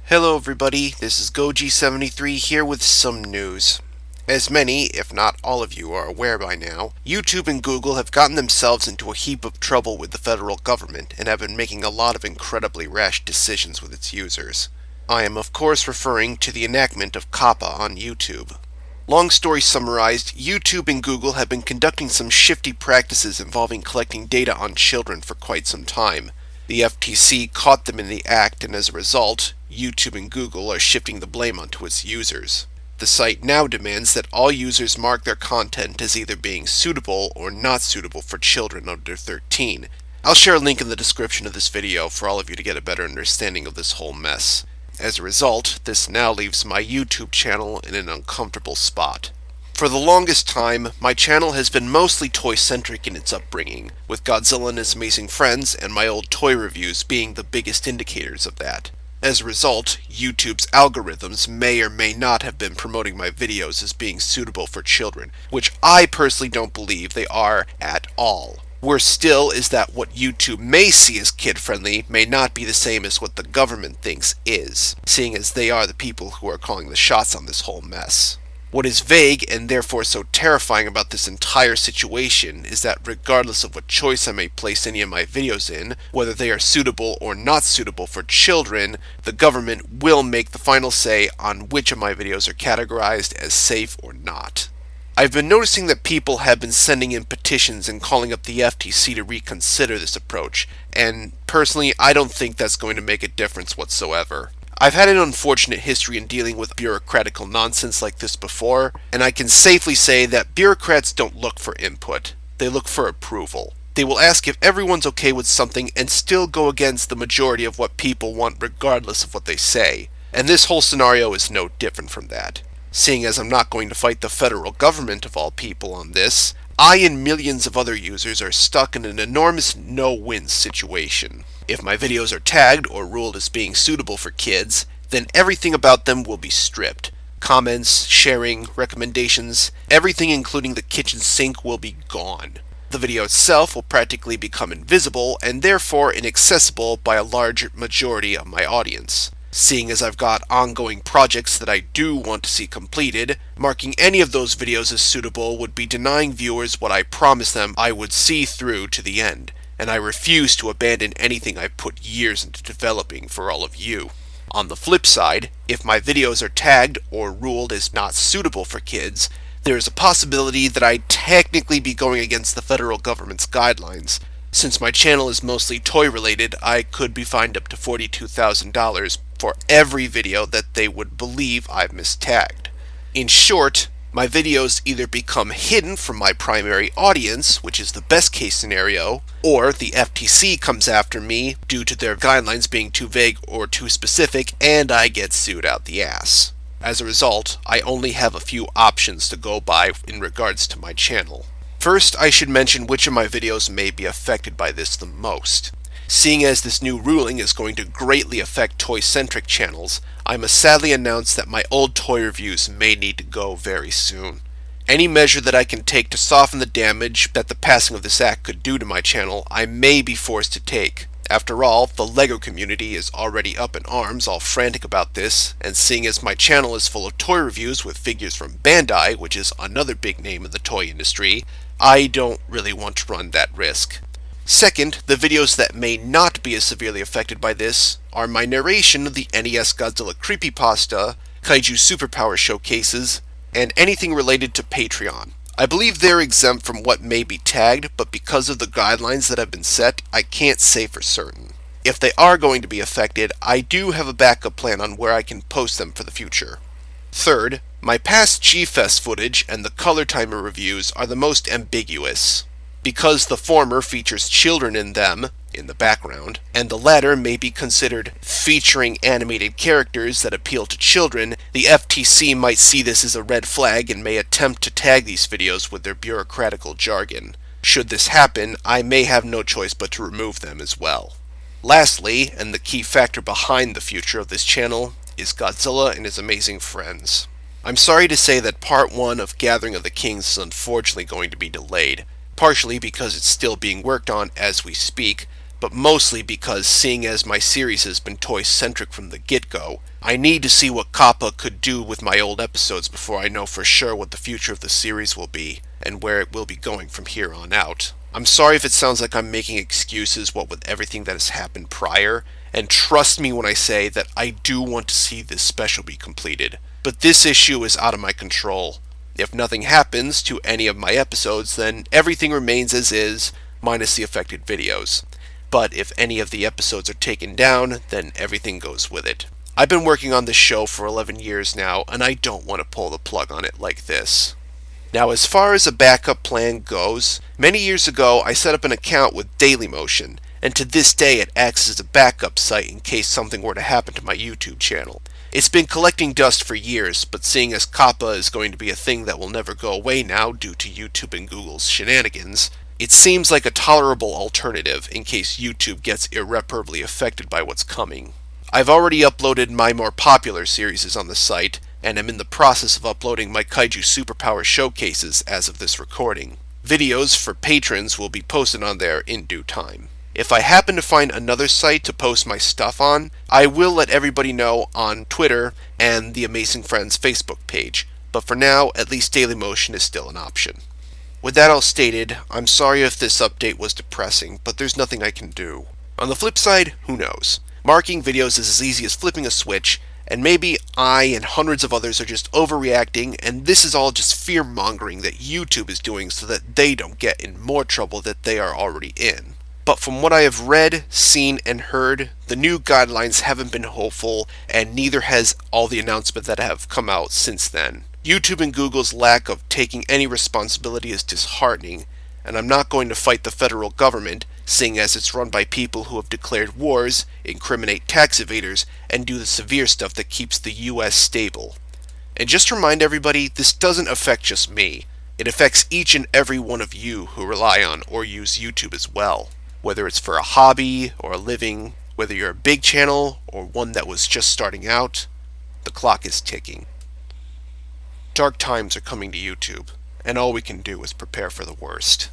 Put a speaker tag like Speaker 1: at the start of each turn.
Speaker 1: Hello everybody, this is Goji73 here with some news. As many, if not all of you, are aware by now, YouTube and Google have gotten themselves into a heap of trouble with the federal government and have been making a lot of incredibly rash decisions with its users. I am of course referring to the enactment of COPPA on YouTube. Long story summarized, YouTube and Google have been conducting some shifty practices involving collecting data on children for quite some time. The FTC caught them in the act, and as a result, YouTube and Google are shifting the blame onto its users. The site now demands that all users mark their content as either being suitable or not suitable for children under 13. I'll share a link in the description of this video for all of you to get a better understanding of this whole mess. As a result, this now leaves my YouTube channel in an uncomfortable spot. For the longest time, my channel has been mostly toy-centric in its upbringing, with Godzilla and his amazing friends and my old toy reviews being the biggest indicators of that. As a result, YouTube's algorithms may or may not have been promoting my videos as being suitable for children, which I personally don't believe they are at all. Worse still is that what YouTube may see as kid-friendly may not be the same as what the government thinks is, seeing as they are the people who are calling the shots on this whole mess. What is vague and therefore so terrifying about this entire situation is that regardless of what choice I may place any of my videos in, whether they are suitable or not suitable for children, the government will make the final say on which of my videos are categorized as safe or not. I've been noticing that people have been sending in petitions and calling up the FTC to reconsider this approach, and personally I don't think that's going to make a difference whatsoever. I've had an unfortunate history in dealing with bureaucratical nonsense like this before, and I can safely say that bureaucrats don't look for input. They look for approval. They will ask if everyone's okay with something and still go against the majority of what people want regardless of what they say. And this whole scenario is no different from that. Seeing as I'm not going to fight the federal government of all people on this, I and millions of other users are stuck in an enormous no-win situation. If my videos are tagged or ruled as being suitable for kids, then everything about them will be stripped. Comments, sharing, recommendations, everything including the kitchen sink will be gone. The video itself will practically become invisible and therefore inaccessible by a large majority of my audience. Seeing as I've got ongoing projects that I do want to see completed, marking any of those videos as suitable would be denying viewers what I promised them I would see through to the end, and I refuse to abandon anything I've put years into developing for all of you. On the flip side, if my videos are tagged or ruled as not suitable for kids, there is a possibility that I'd technically be going against the federal government's guidelines. Since my channel is mostly toy related, I could be fined up to $42,000 for every video that they would believe I've mistagged. In short, my videos either become hidden from my primary audience, which is the best case scenario, or the FTC comes after me due to their guidelines being too vague or too specific and I get sued out the ass. As a result, I only have a few options to go by in regards to my channel. First, I should mention which of my videos may be affected by this the most. Seeing as this new ruling is going to greatly affect toy-centric channels, I must sadly announce that my old toy reviews may need to go very soon. Any measure that I can take to soften the damage that the passing of this act could do to my channel, I may be forced to take. After all, the LEGO community is already up in arms, all frantic about this, and seeing as my channel is full of toy reviews with figures from Bandai, which is another big name in the toy industry, I don't really want to run that risk. Second, the videos that may not be as severely affected by this are my narration of the NES Godzilla creepypasta, Kaiju Superpower showcases, and anything related to Patreon. I believe they're exempt from what may be tagged, but because of the guidelines that have been set, I can't say for certain. If they are going to be affected, I do have a backup plan on where I can post them for the future. Third, my past G-Fest footage and the Color Timer reviews are the most ambiguous. Because the former features children in them, in the background, and the latter may be considered featuring animated characters that appeal to children, the FTC might see this as a red flag and may attempt to tag these videos with their bureaucratical jargon. Should this happen, I may have no choice but to remove them as well. Lastly, and the key factor behind the future of this channel, is Godzilla and his amazing friends. I'm sorry to say that part 1 of Gathering of the Kings is unfortunately going to be delayed. Partially because it's still being worked on as we speak, but mostly because seeing as my series has been toy-centric from the get-go, I need to see what COPPA could do with my old episodes before I know for sure what the future of the series will be, and where it will be going from here on out. I'm sorry if it sounds like I'm making excuses what with everything that has happened prior, and trust me when I say that I do want to see this special be completed. But this issue is out of my control. If nothing happens to any of my episodes, then everything remains as is, minus the affected videos. But if any of the episodes are taken down, then everything goes with it. I've been working on this show for 11 years now, and I don't want to pull the plug on it like this. Now, as far as a backup plan goes, many years ago I set up an account with Dailymotion, and to this day it acts as a backup site in case something were to happen to my YouTube channel. It's been collecting dust for years, but seeing as COPPA is going to be a thing that will never go away now due to YouTube and Google's shenanigans, it seems like a tolerable alternative in case YouTube gets irreparably affected by what's coming. I've already uploaded my more popular series on the site, and am in the process of uploading my Kaiju Superpower showcases as of this recording. Videos for patrons will be posted on there in due time. If I happen to find another site to post my stuff on, I will let everybody know on Twitter and the Amazing Friends Facebook page, but for now, at least Dailymotion is still an option. With that all stated, I'm sorry if this update was depressing, but there's nothing I can do. On the flip side, who knows? Marking videos is as easy as flipping a switch, and maybe I and hundreds of others are just overreacting, and this is all just fear-mongering that YouTube is doing so that they don't get in more trouble that they are already in. But from what I have read, seen, and heard, the new guidelines haven't been hopeful, and neither has all the announcements that have come out since then. YouTube and Google's lack of taking any responsibility is disheartening, and I'm not going to fight the federal government, seeing as it's run by people who have declared wars, incriminate tax evaders, and do the severe stuff that keeps the US stable. And just to remind everybody, this doesn't affect just me. It affects each and every one of you who rely on or use YouTube as well. Whether it's for a hobby or a living, whether you're a big channel or one that was just starting out, the clock is ticking. Dark times are coming to YouTube, and all we can do is prepare for the worst.